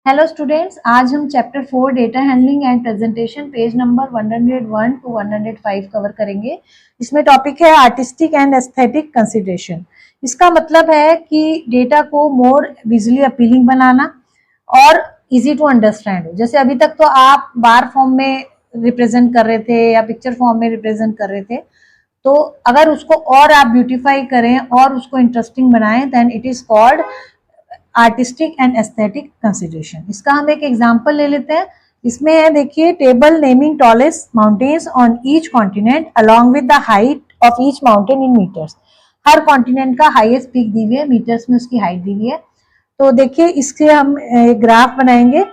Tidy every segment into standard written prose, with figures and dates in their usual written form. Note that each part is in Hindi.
हेलो स्टूडेंट्स, आज हम chapter 4 data handling and presentation page number 101 to 105 cover करेंगे। इसमें टॉपिक है आर्टिस्टिक एंड एस्थेटिक कंसिडरेशन। इसका मतलब है कि डेटा को मोर विजुअली अपीलिंग बनाना और इजी टू अंडरस्टैंड हो। जैसे अभी तक तो आप बार फॉर्म में रिप्रेजेंट कर रहे थे या पिक्चर फॉर्म में रिप्रेजेंट कर रहे थे, तो अगर उसको और आप ब्यूटीफाई करें और उसको इंटरेस्टिंग बनाएं then it is called artistic and aesthetic consideration. इसका हम एक एग्जांपल ले लेते हैं। इसमें है, देखिए, table naming tallest mountains on each continent along with the height of each mountain in metres. हर कॉन्टिनेंट का हाईएस्ट पीक दी हुई है, मीटर्स में उसकी हाइट दी हुई है। तो देखिए, इसके हम एक ग्राफ बनाएंगे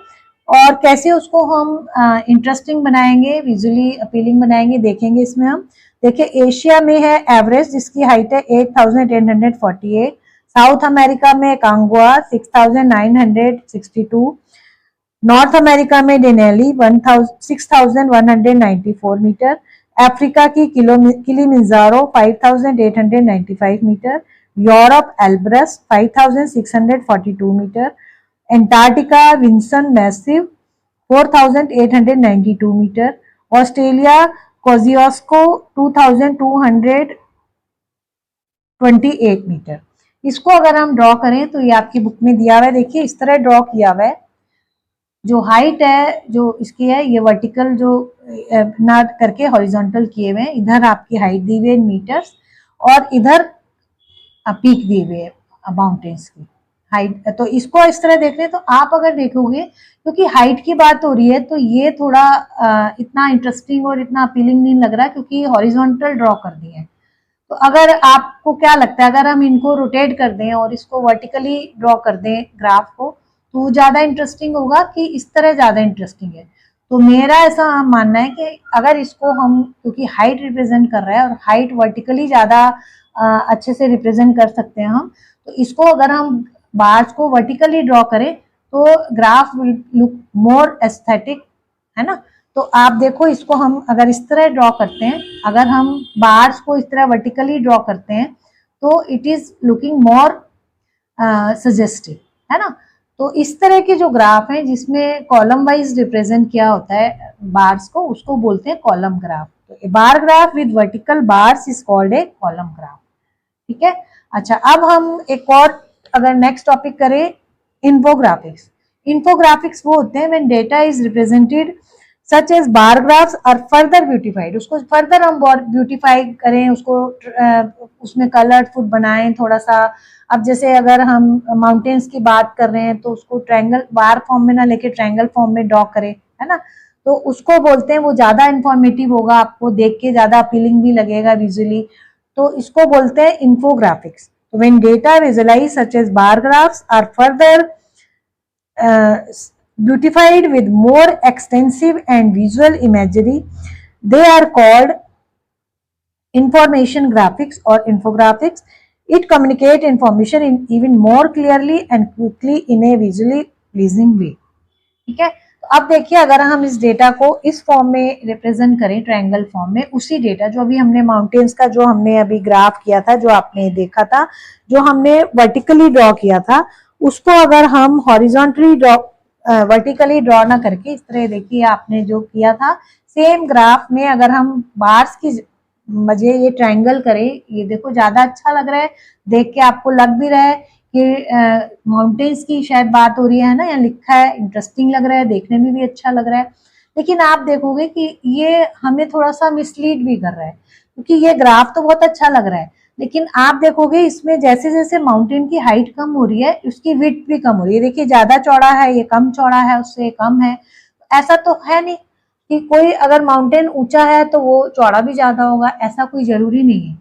और कैसे उसको हम इंटरेस्टिंग बनाएंगे, विजुअली अपीलिंग बनाएंगे, देखेंगे। इसमें हम देखिए, एशिया में है एवरेस्ट, जिसकी हाइट है 8,848। साउथ अमेरिका में कांगुआ 6,962, नॉर्थ अमेरिका में डेनेली 6,194 मीटर, अफ्रीका की Kilimanjaro 5,895 metre, Europe Elbrus 5,642 metre, Antarctica Vinson Massif 4,892 metre, Australia Kosciuszko 2,228 metre. इसको अगर हम ड्रॉ करें तो ये आपकी बुक में दिया हुआ है। देखिए, इस तरह ड्रॉ किया हुआ है। जो हाइट है जो इसकी है, ये वर्टिकल जो ना करके हॉरिजॉन्टल किए हुए हैं। इधर आपकी हाइट दी हुई है मीटर्स और इधर पीक दी हुई है माउंटेन्स की हाइट। तो इसको इस तरह देख रहे हैं। तो आप अगर देखोगे, क्योंकि हाइट की बात हो रही है, तो ये थोड़ा इतना इंटरेस्टिंग और इतना अपीलिंग नहीं लग रहा, क्योंकि हॉरिजॉन्टल ड्रॉ कर दिए हैं। तो अगर आपको क्या लगता है, अगर हम इनको रोटेट कर दें और इसको वर्टिकली ड्रॉ कर दें ग्राफ को, तो ज्यादा इंटरेस्टिंग होगा कि इस तरह ज्यादा इंटरेस्टिंग है? तो मेरा ऐसा मानना है कि अगर इसको हम, क्योंकि हाइट रिप्रेजेंट कर रहा है और हाइट वर्टिकली ज्यादा अच्छे से रिप्रेजेंट कर सकते हैं हम, तो इसको अगर हम बार्स को वर्टिकली ड्रॉ करें तो graph will look more aesthetic, है ना। तो आप देखो, इसको हम अगर इस तरह ड्रॉ करते हैं, अगर हम बार्स को इस तरह वर्टिकली ड्रॉ करते हैं, तो it is looking more suggestive, है ना। तो इस तरह के जो ग्राफ हैं जिसमें कॉलम वाइज रिप्रेजेंट किया होता है बार्स को, उसको बोलते हैं कॉलम ग्राफ। तो a bar graph with vertical bars is called a column graph. ठीक है। अच्छा, अब हम एक और अगर नेक्स्ट टॉपिक करें, इन्फोग्राफिक्स। इन्फोग्राफिक्स वो होते हैं when data is represented such as bar graphs are further beautified. उसको फर्दर हम ब्यूटिफाई करें, उसको उसमें कलरफुल बनाएं थोड़ा सा। अब जैसे अगर हम माउंटेन्स की बात कर रहे हैं तो उसको ट्रायंगल बार फॉर्म में ना लेके ट्रायंगल फॉर्म में ड्रॉ करें, है ना। तो उसको बोलते हैं, वो ज्यादा इंफॉर्मेटिव होगा, आपको देख के ज्यादा अपीलिंग भी लगेगा विजुअली। तो इसको बोलते हैं infographics. When data visualise such as bar graphs are further beautified with more extensive and visual imagery, they are called information graphics or infographics. It communicates information in even more clearly and quickly in a visually pleasing way. ठीक है। तो अब देखिए, अगर हम इस डेटा को इस फॉर्म में रिप्रेजेंट करें, ट्रायंगल फॉर्म में, उसी डेटा जो अभी हमने माउंटेन्स का जो हमने अभी ग्राफ किया था, जो आपने देखा था, जो हमने वर्टिकली ड्रॉ किया था, उसको अगर हम हॉरिजॉन्टली ड्रॉ वर्टिकली ड्रॉ ना करके इस तरह, देखिए आपने जो किया था, सेम ग्राफ में अगर हम बार्स की मजे ये ट्रायंगल करें, ये देखो ज्यादा अच्छा लग रहा है। देख के आपको लग भी रहा है कि माउंटेन्स की शायद बात हो रही है ना, यहाँ लिखा है, इंटरेस्टिंग लग रहा है, देखने में भी अच्छा लग रहा है। लेकिन आप देखोगे कि ये हमें थोड़ा सा मिसलीड भी कर रहा है, क्योंकि ये ग्राफ तो बहुत अच्छा लग रहा है, लेकिन आप देखोगे इसमें जैसे जैसे माउंटेन की हाइट कम हो रही है, उसकी विड्थ भी कम हो रही है। देखिए, ज्यादा चौड़ा है, ये कम चौड़ा है, उससे कम है। ऐसा तो है नहीं कि कोई अगर माउंटेन ऊंचा है तो वो चौड़ा भी ज्यादा होगा, ऐसा कोई जरूरी नहीं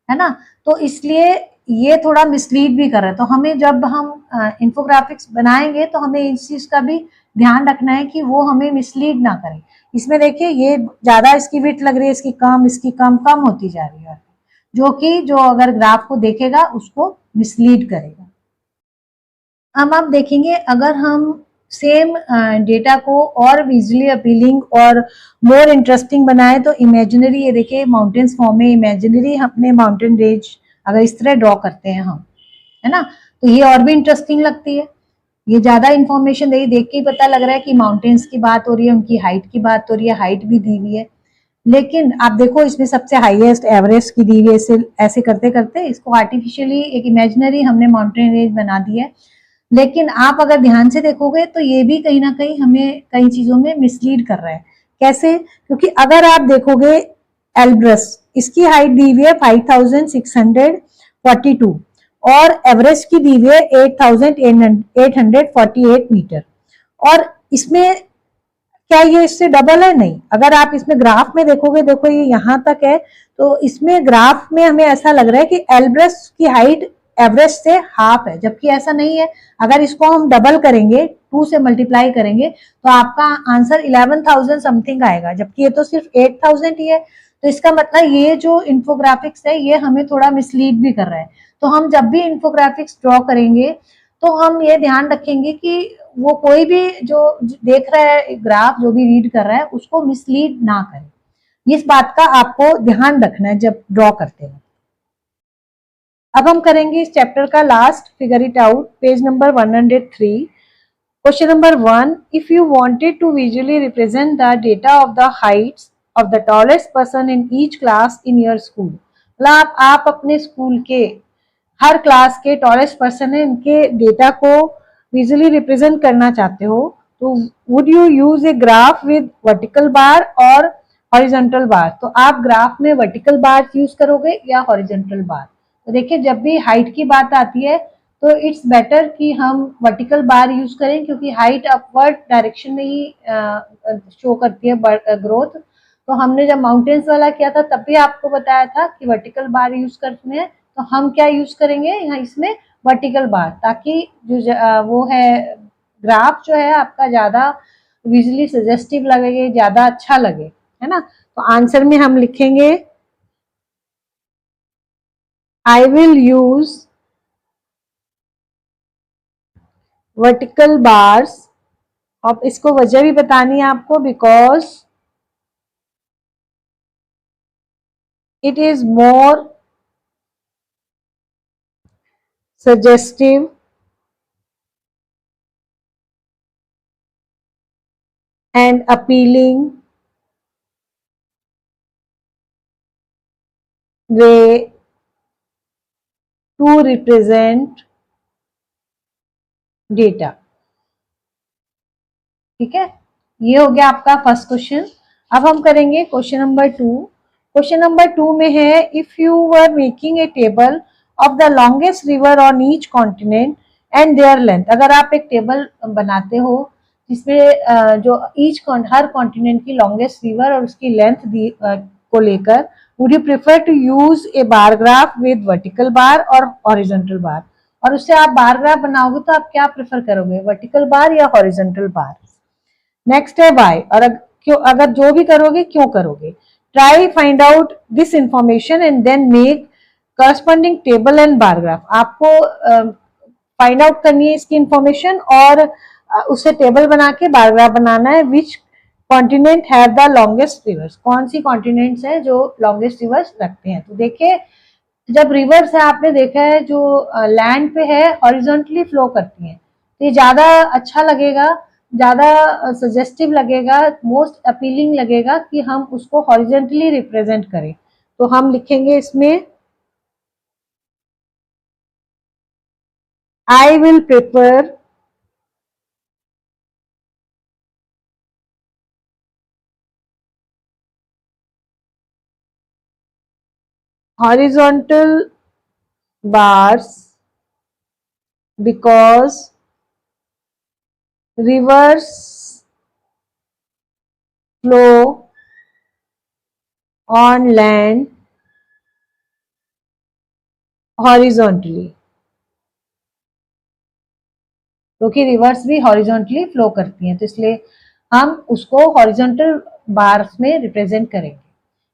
है ना। तो इसलिए ये थोड़ा मिसलीड भी कर रहा है। तो हमें जब हम इन्फोग्राफिक्स बनाएंगे तो हमें इस चीज का भी ध्यान रखना है कि वो हमें मिसलीड ना करे। इसमें देखिए, ये ज्यादा इसकी विड्थ लग रही है, इसकी कम कम होती जा रही है, जो कि जो अगर ग्राफ को देखेगा उसको मिसलीड करेगा। हम अब देखेंगे, अगर हम सेम डेटा को और विजुअली अपीलिंग और मोर इंटरेस्टिंग बनाए तो इमेजिनरी, ये देखिए माउंटेन्स फॉर्म में इमेजिनरी अपने माउंटेन रेंज अगर इस तरह ड्रॉ करते हैं हम, है ना, तो ये और भी इंटरेस्टिंग लगती है। ये ज्यादा इंफॉर्मेशन देख के ही पता लग रहा है कि माउंटेन्स की बात हो रही है, उनकी हाइट की बात हो रही है, हाइट भी दी हुई है। लेकिन आप देखो इसमें सबसे हाईएस्ट एवरेस्ट की दी हुई है, ऐसे करते करते इसको आर्टिफिशियली एक इमेजिनरी हमने माउंटेन रेंज बना दी है। लेकिन आप अगर ध्यान से देखोगे तो ये भी कहीं ना कहीं हमें कई चीजों में मिसलीड कर रहा है। कैसे? क्योंकि अगर आप देखोगे एल्ब्रस, इसकी हाइट दी हुई है 5642 और एवरेस्ट की दी हुई है 8848 मीटर। और इसमें क्या ये इससे डबल है? नहीं। अगर आप इसमें ग्राफ में देखोगे, देखो ये यहां तक है, तो इसमें ग्राफ में हमें ऐसा लग रहा है कि एल्ब्रस की हाइट एवरेस्ट से हाफ है, जबकि ऐसा नहीं है। अगर इसको हम डबल करेंगे, 2 से मल्टीप्लाई करेंगे, तो आपका आंसर 11,000 समथिंग आएगा, जबकि ये तो सिर्फ 8,000 ही है। तो इसका मतलब ये जो इंफोग्राफिक्स है ये हमें थोड़ा मिसलीड भी कर रहा है। तो हम जब भी इंफोग्राफिक्स ड्रॉ करेंगे तो हम ये ध्यान रखेंगे कि वो कोई भी जो देख रहा है ग्राफ, जो भी रीड कर रहा है, उसको मिसलीड ना करे। इस बात का आपको ध्यान रखना है जब ड्रॉ करते हैं। अब हम करेंगे इस चैप्टर का last, figure it out, page number 103। Question number 1, if you wanted to visually represent the data of the heights of the tallest person in each class in your school. मतलब आप अपने स्कूल के हर क्लास के टॉलेस्ट पर्सन है, इनके डेटा को विजुअली रिप्रेजेंट करना चाहते हो, तो would you use a graph with vertical bar और हॉरिजॉन्टल बार? तो आप ग्राफ में वर्टिकल बार यूज करोगे या हॉरिजॉन्टल बार? तो देखिए, जब भी हाइट की बात आती है तो इट्स बेटर कि हम वर्टिकल बार यूज करें, क्योंकि हाइट अपवर्ड डायरेक्शन में ही शो करती है ग्रोथ। तो हमने जब माउंटेन्स वाला किया था तब भी आपको बताया था कि वर्टिकल बार यूज करते हैं। तो हम क्या यूज करेंगे यहाँ इसमें? वर्टिकल बार, ताकि जो वो है ग्राफ जो है आपका ज्यादा विजुअली सजेस्टिव लगे, ज्यादा अच्छा लगे, है ना। तो आंसर में हम लिखेंगे I will use vertical bars. अब इसको वजह भी बतानी है आपको, because it is more suggestive and appealing way to represent data। ठीक है, ये हो गया आपका फर्स्ट क्वेश्चन। अब हम करेंगे क्वेश्चन नंबर 2। क्वेश्चन नंबर 2 में है, if you were making a table of the longest river on each continent and their length. अगर आप एक टेबल बनाते हो जिसमें जो ईच हर कॉन्टिनेंट की लॉन्गेस्ट रिवर और उसकी लेंथ को लेकर, would you prefer to use a bar graph with vertical bar और हॉरिजॉन्टल बार? और उससे आप बार ग्राफ बनाओगे तो आप क्या प्रेफर करोगे, वर्टिकल बार या हॉरिजॉन्टल बार? नेक्स्ट है वाई, और क्यों, अगर जो भी करोगे क्यों करोगे? Try find out this information and then make corresponding table and bar graph. आपको फाइंड आउट करनी है इसकी इंफॉर्मेशन और उससे टेबल बना के बार ग्राफ बनाना है। Which continent have the longest reverse? कौन सी कॉन्टिनेंट्स है जो लॉन्गेस्ट रिवर्स रखते हैं? तो देखिए, जब रिवर्स है आपने देखा है जो लैंड पे है हॉरिजॉन्टली फ्लो करती हैं, तो ये ज्यादा अच्छा लगेगा, ज्यादा सजेस्टिव लगेगा, मोस्ट अपीलिंग लगेगा कि हम उसको हॉरिजॉन्टली रिप्रेजेंट करें। तो हम लिखेंगे इसमें I will prefer horizontal bars because rivers flow on land horizontally। क्योंकि रिवर्स भी हॉरिजॉन्टली फ्लो करती हैं, तो इसलिए हम उसको हॉरिजॉन्टल बार्स में रिप्रेजेंट करेंगे।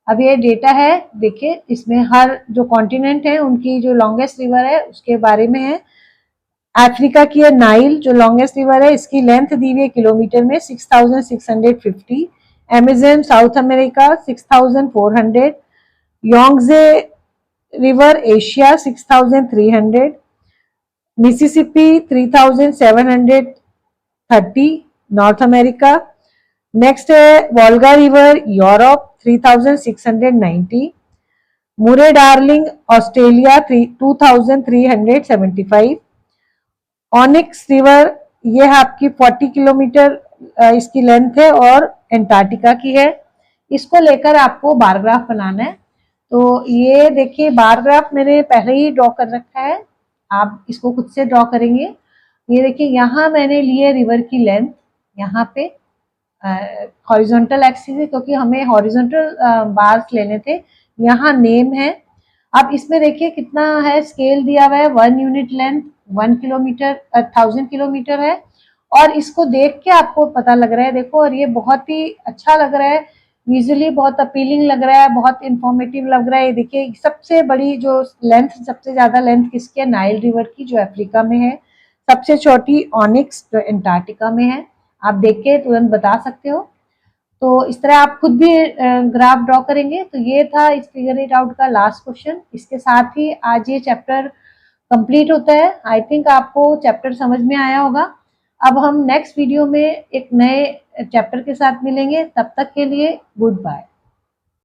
अब ये डेटा है, देखिए इसमें हर जो कॉन्टिनेंट है उनकी जो लॉन्गेस्ट रिवर है उसके बारे में है। अफ्रीका की है नाइल, जो लॉन्गेस्ट रिवर है, इसकी लेंथ दी हुई है किलोमीटर में 6650। Amazon South America 6400। Yangtze river Asia 6300। Mississippi 3730 North America. Next है वोल्गा रिवर यूरोप 3690। मुरे डार्लिंग ऑस्ट्रेलिया 2375। ऑनिक्स रिवर ये आपकी 40 किलोमीटर इसकी लेंथ है और एंटार्क्टिका की है। इसको लेकर आपको बार ग्राफ बनाना है। तो ये देखिए बार ग्राफ मैंने पहले ही ड्रॉ कर रखा है, आप इसको खुद से ड्रॉ करेंगे। ये देखिए यहाँ मैंने लिए रिवर की लेंथ, यहाँ पे हॉरिजॉन्टल एक्सिस है क्योंकि हमें हॉरिजॉन्टल बार्स लेने थे। यहाँ नेम है। अब इसमें देखिए कितना है, स्केल दिया हुआ है 1 यूनिट लेंथ 1 किलोमीटर 1000 किलोमीटर है। और इसको देख के आपको पता लग रहा है, देखो, और ये बहुत ही अच्छा लग रहा है, विजुअली बहुत अपीलिंग लग रहा है, बहुत इंफॉर्मेटिव लग रहा है। देखिए सबसे बड़ी जो लेंथ, सबसे ज्यादा लेंथ किसकी है, नाइल रिवर की जो अफ्रीका में है। सबसे छोटी ऑनिक्स जो एंटार्क्टिका में है। आप देख के तुरंत बता सकते हो। तो इस तरह आप खुद भी ग्राफ ड्रॉ करेंगे। तो ये था इस फिगर इट आउट का लास्ट क्वेश्चन। इसके साथ ही आज ये चैप्टर कंप्लीट होता है। आई थिंक आपको चैप्टर समझ में आया होगा। अब हम नेक्स्ट वीडियो में एक नए चैप्टर के साथ मिलेंगे। तब तक के लिए गुड बाय।